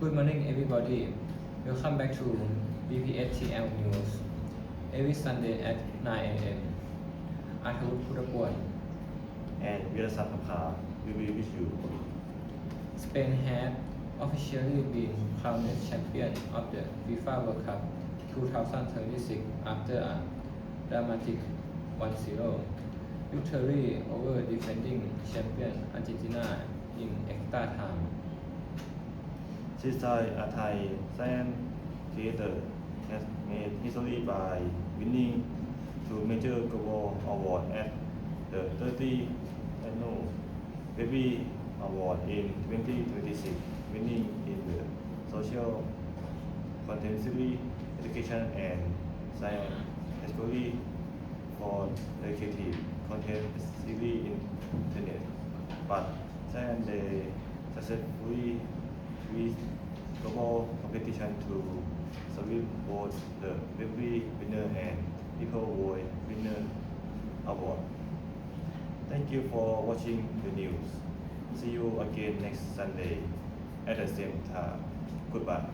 Good morning, everybody. Welcome back to BPSTL News. Every Sunday at 9 a.m. อาทวุฒิพุทธปวน and Virasat Apha will be with you. Spain had officially been crowned champion of the FIFA World Cup 2026 after a dramatic 1-0 victory over defending champion Argentina in extra time. Sistai Athai San Theatre has made history by winning two major global awards at the 30th Annual Baby Award in 2026, winning in the social, contemporary education and science category for educative content series internet. But then they successfully with global competition to sweep both the Baby winner and People Voice winner award. Thank you for watching the news. See you again next Sunday at the same time. Goodbye.